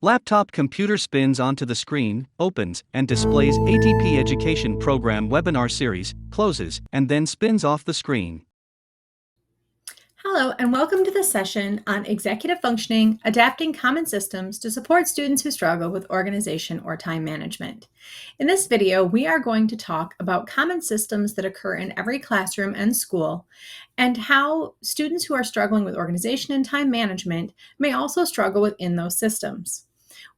Laptop computer spins onto the screen, opens, and displays ATP Education Program webinar series, closes, and then spins off the screen. Hello, and welcome to this session on executive functioning, adapting common systems to support students who struggle with organization or time management. In this video, we are going to talk about common systems that occur in every classroom and school, and how students who are struggling with organization and time management may also struggle within those systems.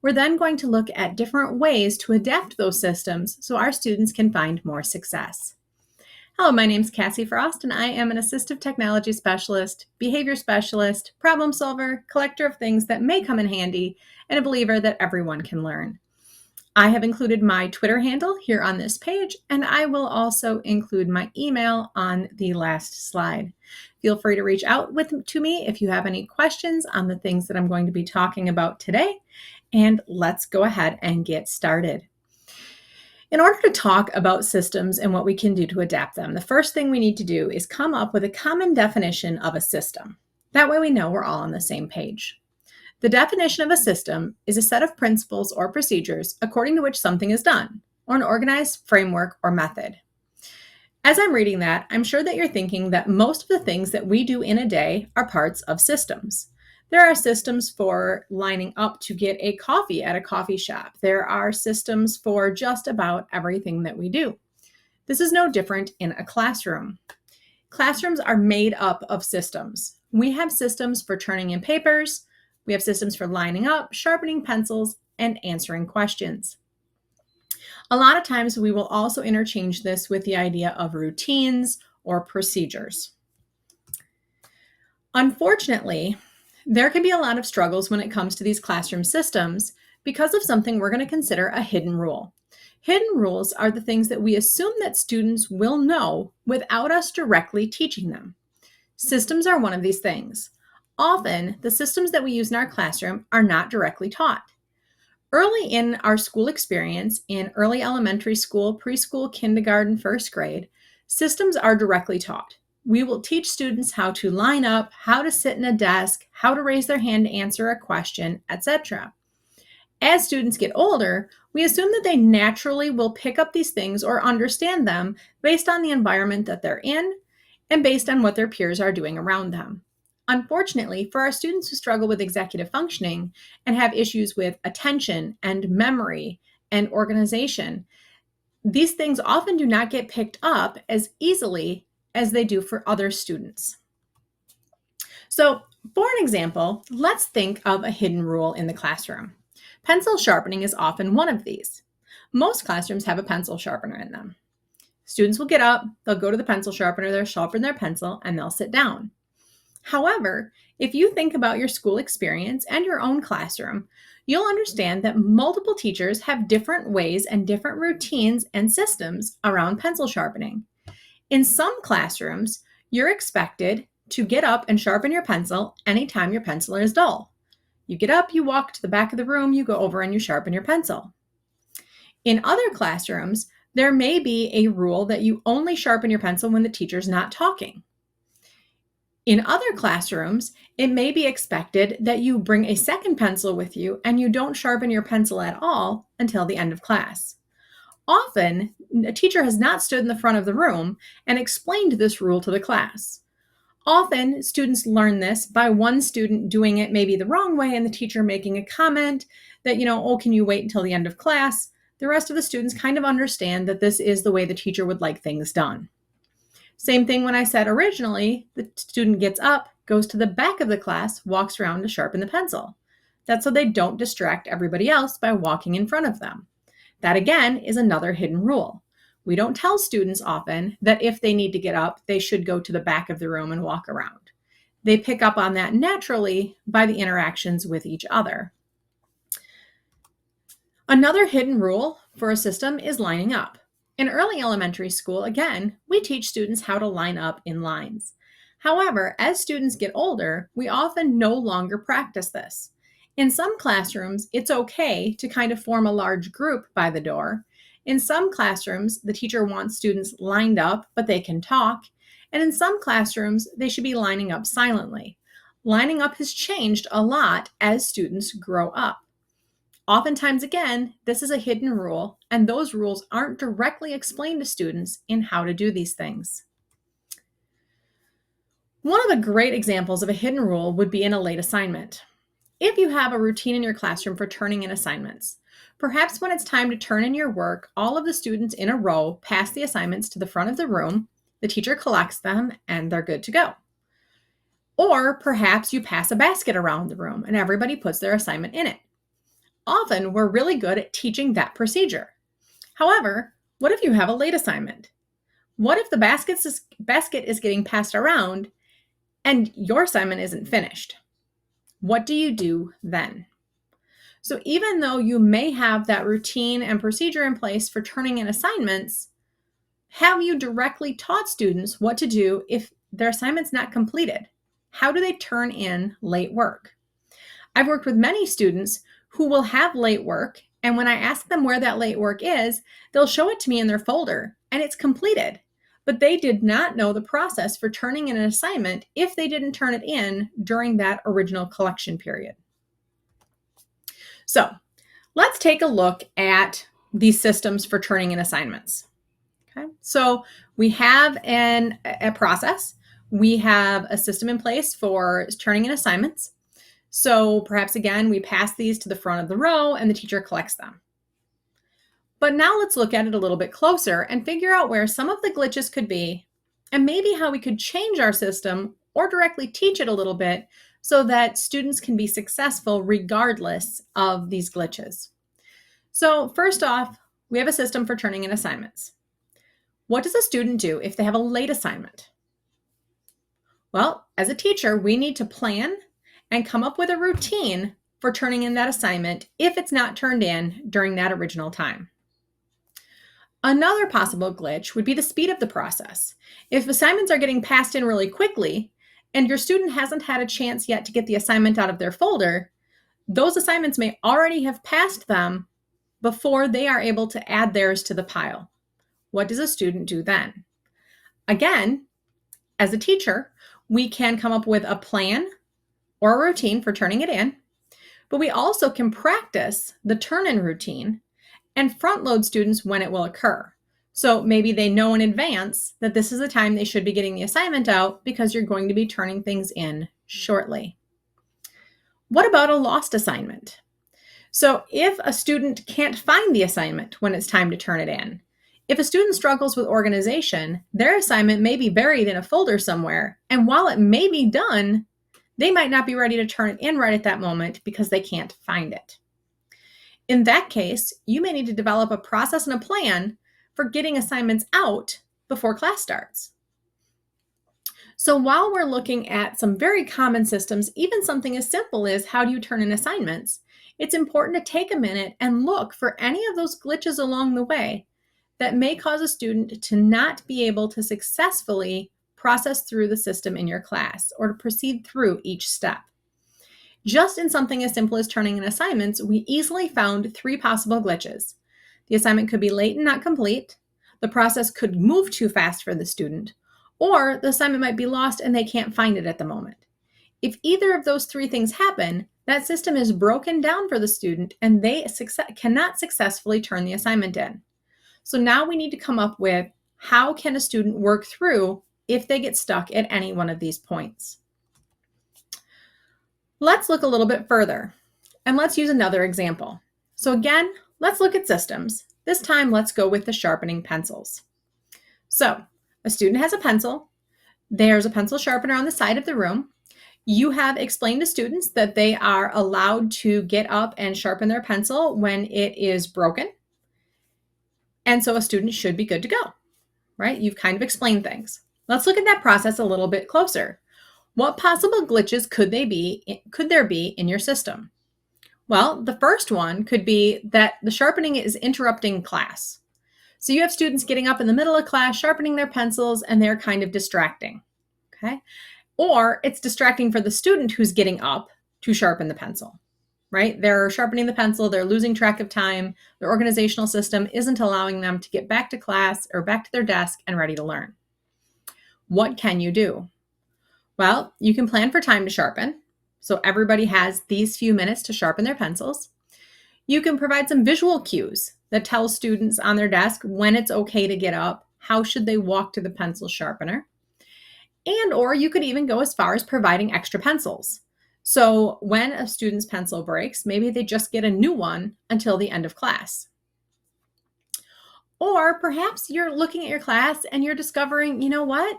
We're then going to look at different ways to adapt those systems so our students can find more success. Hello, my name is Cassie Frost, and I am an assistive technology specialist, behavior specialist, problem solver, collector of things that may come in handy, and a believer that everyone can learn. I have included my Twitter handle here on this page, and I will also include my email on the last slide. Feel free to reach out to me if you have any questions on the things that I'm going to be talking about today, and let's go ahead and get started. In order to talk about systems and what we can do to adapt them, the first thing we need to do is come up with a common definition of a system. That way we know we're all on the same page. The definition of a system is a set of principles or procedures according to which something is done, or an organized framework or method. As I'm reading that, I'm sure that you're thinking that most of the things that we do in a day are parts of systems. There are systems for lining up to get a coffee at a coffee shop. There are systems for just about everything that we do. This is no different in a classroom. Classrooms are made up of systems. We have systems for turning in papers. We have systems for lining up, sharpening pencils, and answering questions. A lot of times we will also interchange this with the idea of routines or procedures. Unfortunately, there can be a lot of struggles when it comes to these classroom systems because of something we're going to consider a hidden rule. Hidden rules are the things that we assume that students will know without us directly teaching them. Systems are one of these things. Often, the systems that we use in our classroom are not directly taught. Early in our school experience, in early elementary school, preschool, kindergarten, first grade, systems are directly taught. We will teach students how to line up, how to sit in a desk, how to raise their hand to answer a question, etc. As students get older, we assume that they naturally will pick up these things or understand them based on the environment that they're in and based on what their peers are doing around them. Unfortunately, for our students who struggle with executive functioning and have issues with attention and memory and organization, these things often do not get picked up as easily as they do for other students. So, for an example, let's think of a hidden rule in the classroom. Pencil sharpening is often one of these. Most classrooms have a pencil sharpener in them. Students will get up, they'll go to the pencil sharpener, they'll sharpen their pencil, and they'll sit down. However, if you think about your school experience and your own classroom, you'll understand that multiple teachers have different ways and different routines and systems around pencil sharpening. In some classrooms, you're expected to get up and sharpen your pencil anytime your pencil is dull. You get up, you walk to the back of the room, you go over and you sharpen your pencil. In other classrooms, there may be a rule that you only sharpen your pencil when the teacher's not talking. In other classrooms, it may be expected that you bring a second pencil with you and you don't sharpen your pencil at all until the end of class. Often, a teacher has not stood in the front of the room and explained this rule to the class. Often, students learn this by one student doing it maybe the wrong way and the teacher making a comment that, oh, can you wait until the end of class? The rest of the students kind of understand that this is the way the teacher would like things done. Same thing when I said originally, the student gets up, goes to the back of the class, walks around to sharpen the pencil. That's so they don't distract everybody else by walking in front of them. That again is another hidden rule. We don't tell students often that if they need to get up, they should go to the back of the room and walk around. They pick up on that naturally by the interactions with each other. Another hidden rule for a system is lining up. In early elementary school, again, we teach students how to line up in lines. However, as students get older, we often no longer practice this. In some classrooms, it's okay to kind of form a large group by the door. In some classrooms, the teacher wants students lined up, but they can talk. And in some classrooms, they should be lining up silently. Lining up has changed a lot as students grow up. Oftentimes, again, this is a hidden rule, and those rules aren't directly explained to students in how to do these things. One of the great examples of a hidden rule would be in a late assignment. If you have a routine in your classroom for turning in assignments, perhaps when it's time to turn in your work, all of the students in a row pass the assignments to the front of the room, the teacher collects them, and they're good to go. Or perhaps you pass a basket around the room and everybody puts their assignment in it. Often, we're really good at teaching that procedure. However, what if you have a late assignment? What if the basket is getting passed around and your assignment isn't finished? What do you do then? So even though you may have that routine and procedure in place for turning in assignments, have you directly taught students what to do if their assignment's not completed? How do they turn in late work? I've worked with many students who will have late work, and when I ask them where that late work is, they'll show it to me in their folder, and it's completed. But they did not know the process for turning in an assignment if they didn't turn it in during that original collection period. So let's take a look at these systems for turning in assignments. Okay, so we have a process. We have a system in place for turning in assignments. So perhaps again, we pass these to the front of the row and the teacher collects them. But now let's look at it a little bit closer and figure out where some of the glitches could be and maybe how we could change our system or directly teach it a little bit so that students can be successful regardless of these glitches. So first off, we have a system for turning in assignments. What does a student do if they have a late assignment? Well, as a teacher, we need to plan and come up with a routine for turning in that assignment if it's not turned in during that original time. Another possible glitch would be the speed of the process. If assignments are getting passed in really quickly and your student hasn't had a chance yet to get the assignment out of their folder, those assignments may already have passed them before they are able to add theirs to the pile. What does a student do then? Again, as a teacher, we can come up with a plan or a routine for turning it in, but we also can practice the turn-in routine and front-load students when it will occur. So maybe they know in advance that this is the time they should be getting the assignment out because you're going to be turning things in shortly. What about a lost assignment? So if a student can't find the assignment when it's time to turn it in, if a student struggles with organization, their assignment may be buried in a folder somewhere, and while it may be done, they might not be ready to turn it in right at that moment because they can't find it. In that case, you may need to develop a process and a plan for getting assignments out before class starts. So while we're looking at some very common systems, even something as simple as how do you turn in assignments, it's important to take a minute and look for any of those glitches along the way that may cause a student to not be able to successfully process through the system in your class or to proceed through each step. Just in something as simple as turning in assignments, we easily found 3 possible glitches. The assignment could be late and not complete, the process could move too fast for the student, or the assignment might be lost and they can't find it at the moment. If either of those 3 things happen, that system is broken down for the student and they cannot successfully turn the assignment in. So now we need to come up with how can a student work through if they get stuck at any one of these points. Let's look a little bit further and let's use another example. So again, let's look at systems. This time, let's go with the sharpening pencils. So a student has a pencil. There's a pencil sharpener on the side of the room. You have explained to students that they are allowed to get up and sharpen their pencil when it is broken. And so a student should be good to go, right? You've kind of explained things. Let's look at that process a little bit closer. What possible glitches could there be in your system? Well, the first one could be that the sharpening is interrupting class. So you have students getting up in the middle of class, sharpening their pencils, and they're kind of distracting, okay? Or it's distracting for the student who's getting up to sharpen the pencil, right? They're sharpening the pencil, they're losing track of time, their organizational system isn't allowing them to get back to class or back to their desk and ready to learn. What can you do? Well, you can plan for time to sharpen. So everybody has these few minutes to sharpen their pencils. You can provide some visual cues that tell students on their desk when it's okay to get up, how should they walk to the pencil sharpener, and or you could even go as far as providing extra pencils. So when a student's pencil breaks, maybe they just get a new one until the end of class. Or perhaps you're looking at your class and you're discovering, you know what?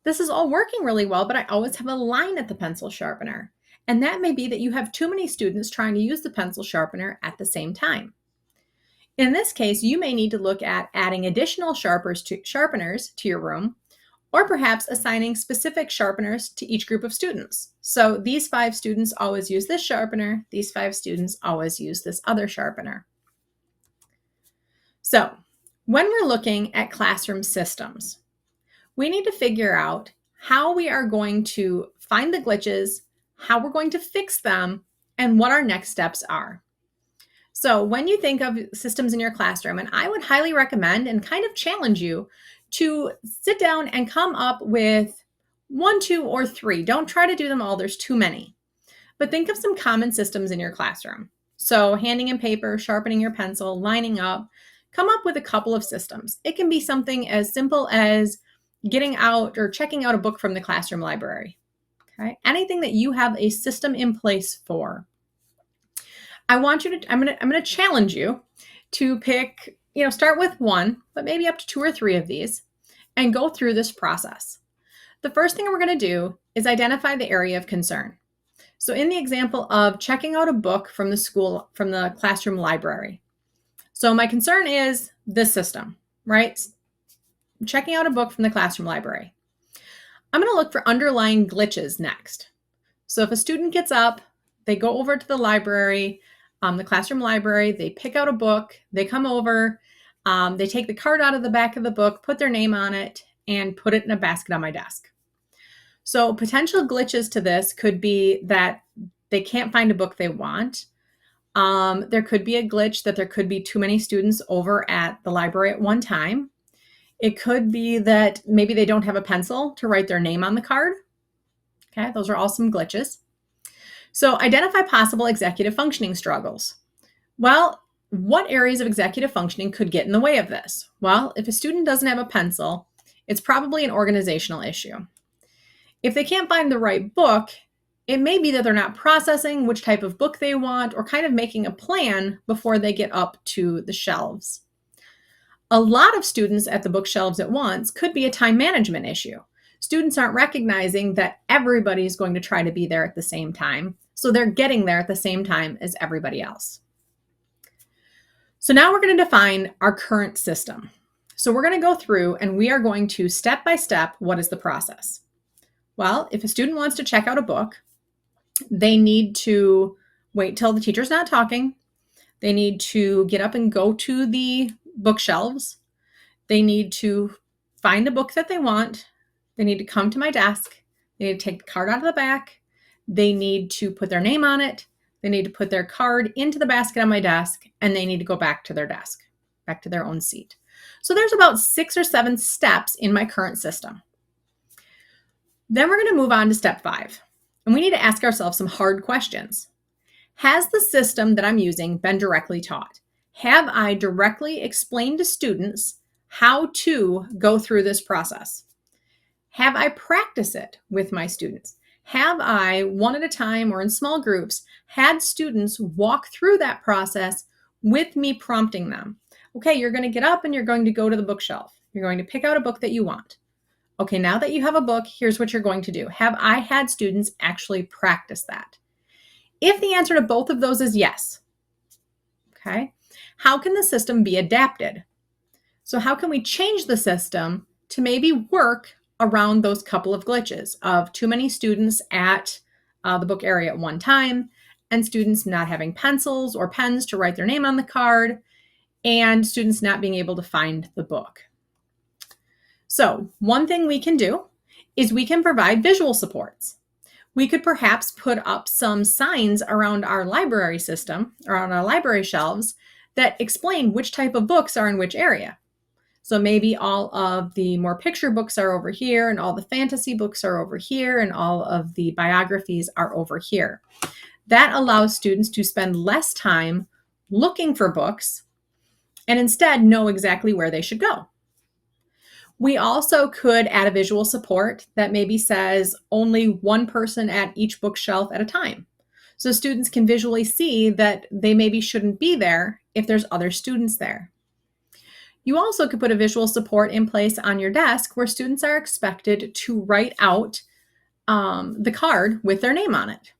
This is all working really well, but I always have a line at the pencil sharpener. And that may be that you have too many students trying to use the pencil sharpener at the same time. In this case, you may need to look at adding additional sharpeners to your room, or perhaps assigning specific sharpeners to each group of students. So these 5 students always use this sharpener, these 5 students always use this other sharpener. So when we're looking at classroom systems, we need to figure out how we are going to find the glitches, how we're going to fix them, and what our next steps are. So when you think of systems in your classroom, and I would highly recommend and kind of challenge you to sit down and come up with 1, 2, or 3. Don't try to do them all, there's too many. But think of some common systems in your classroom. So handing in paper, sharpening your pencil, lining up, come up with a couple of systems. It can be something as simple as getting out or checking out a book from the classroom library. Okay? Anything that you have a system in place for. I'm going to challenge you to pick, start with 1, but maybe up to 2 or 3 of these and go through this process. The first thing we're going to do is identify the area of concern. So in the example of checking out a book from the classroom library. So my concern is this system, right? Checking out a book from the classroom library. I'm going to look for underlying glitches next. So if a student gets up, they go over to the library, the classroom library, they pick out a book, they come over, they take the card out of the back of the book, put their name on it, and put it in a basket on my desk. So potential glitches to this could be that they can't find a book they want. There could be a glitch that there could be too many students over at the library at one time. It could be that maybe they don't have a pencil to write their name on the card. Okay, those are all some glitches. So identify possible executive functioning struggles. Well, what areas of executive functioning could get in the way of this? Well, if a student doesn't have a pencil, it's probably an organizational issue. If they can't find the right book, it may be that they're not processing which type of book they want or kind of making a plan before they get up to the shelves. A lot of students at the bookshelves at once could be a time management issue. Students aren't recognizing that everybody's going to try to be there at the same time, so they're getting there at the same time as everybody else. So now we're going to define our current system. So we're going to go through and we are going to step by step, what is the process? Well, if a student wants to check out a book, they need to wait till the teacher's not talking. They need to get up and go to the bookshelves. They need to find a book that they want. They need to come to my desk. They need to take the card out of the back. They need to put their name on it. They need to put their card into the basket on my desk, and they need to go back to their desk, back to their own seat. So there's about 6 or 7 steps in my current system. Then we're going to move on to step 5. And we need to ask ourselves some hard questions. Has the system that I'm using been directly taught? Have I directly explained to students how to go through this process? Have I practiced it with my students? Have I, one at a time or in small groups, had students walk through that process with me prompting them? Okay, you're going to get up and you're going to go to the bookshelf. You're going to pick out a book that you want. Okay, now that you have a book, here's what you're going to do. Have I had students actually practice that? If the answer to both of those is yes, okay, how can the system be adapted? So how can we change the system to maybe work around those couple of glitches of too many students at the book area at one time, and students not having pencils or pens to write their name on the card, and students not being able to find the book? So one thing we can do is we can provide visual supports. We could perhaps put up some signs around our library system, around our library shelves, that explain which type of books are in which area. So maybe all of the more picture books are over here, and all the fantasy books are over here, and all of the biographies are over here. That allows students to spend less time looking for books and instead know exactly where they should go. We also could add a visual support that maybe says only one person at each bookshelf at a time. So students can visually see that they maybe shouldn't be there if there's other students there. You also could put a visual support in place on your desk where students are expected to write out the card with their name on it.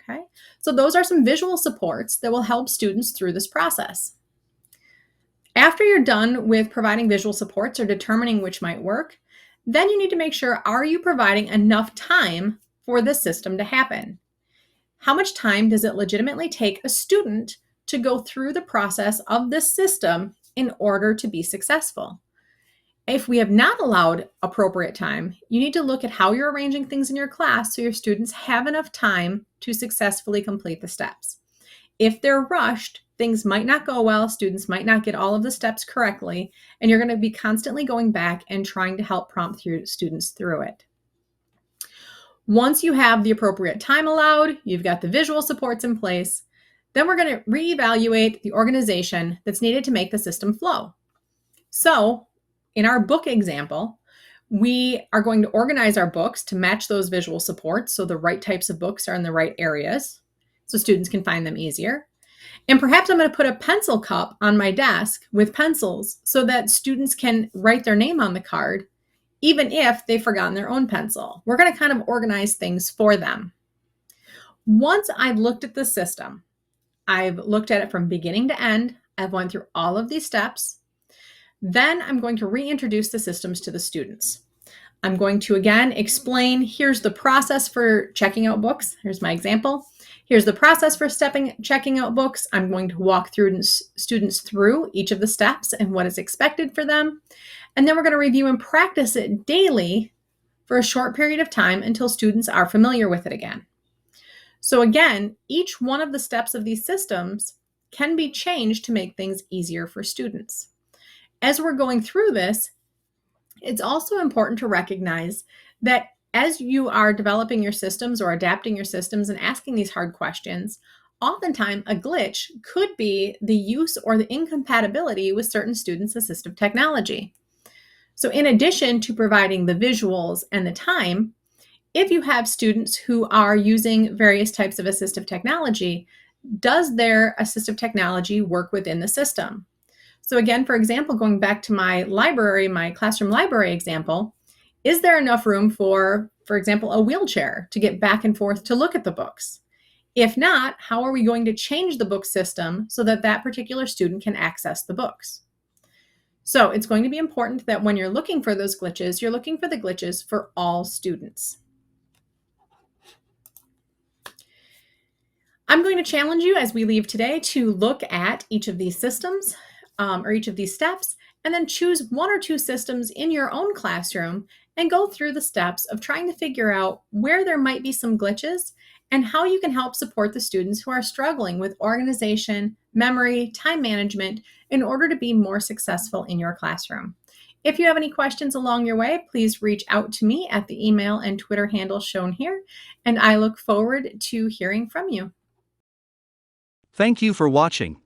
Okay, so those are some visual supports that will help students through this process. After you're done with providing visual supports or determining which might work, then you need to make sure, are you providing enough time for this system to happen? How much time does it legitimately take a student to go through the process of this system in order to be successful? If we have not allowed appropriate time, you need to look at how you're arranging things in your class so your students have enough time to successfully complete the steps. If they're rushed, things might not go well, students might not get all of the steps correctly, and you're going to be constantly going back and trying to help prompt students through it. Once you have the appropriate time allowed, you've got the visual supports in place, then we're going to reevaluate the organization that's needed to make the system flow. So, in our book example, we are going to organize our books to match those visual supports so the right types of books are in the right areas so students can find them easier. And perhaps I'm going to put a pencil cup on my desk with pencils so that students can write their name on the card even if they've forgotten their own pencil. We're going to kind of organize things for them. Once I've looked at the system, I've looked at it from beginning to end, I've went through all of these steps, then I'm going to reintroduce the systems to the students. I'm going to again explain, here's the process for checking out books. Here's my example. Here's the process for checking out books. I'm going to walk through students through each of the steps and what is expected for them. And then we're going to review and practice it daily for a short period of time until students are familiar with it again. So again, each one of the steps of these systems can be changed to make things easier for students. As we're going through this, it's also important to recognize that as you are developing your systems or adapting your systems and asking these hard questions, oftentimes a glitch could be the use or the incompatibility with certain students' assistive technology. So in addition to providing the visuals and the time, if you have students who are using various types of assistive technology, does their assistive technology work within the system? So again, for example, going back to my classroom library example, is there enough room for example, a wheelchair to get back and forth to look at the books? If not, how are we going to change the book system so that that particular student can access the books? So it's going to be important that when you're looking for those glitches, you're looking for the glitches for all students. I'm going to challenge you as we leave today to look at each of these systems or each of these steps, and then choose one or two systems in your own classroom and go through the steps of trying to figure out where there might be some glitches and how you can help support the students who are struggling with organization, memory, time management in order to be more successful in your classroom. If you have any questions along your way, please reach out to me at the email and Twitter handle shown here, and I look forward to hearing from you. Thank you for watching.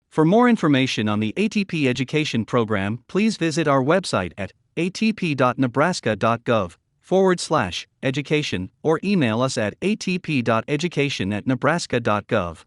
For more information on the ATP Education Program, please visit our website at atp.nebraska.gov/education or email us at atp.education@nebraska.gov.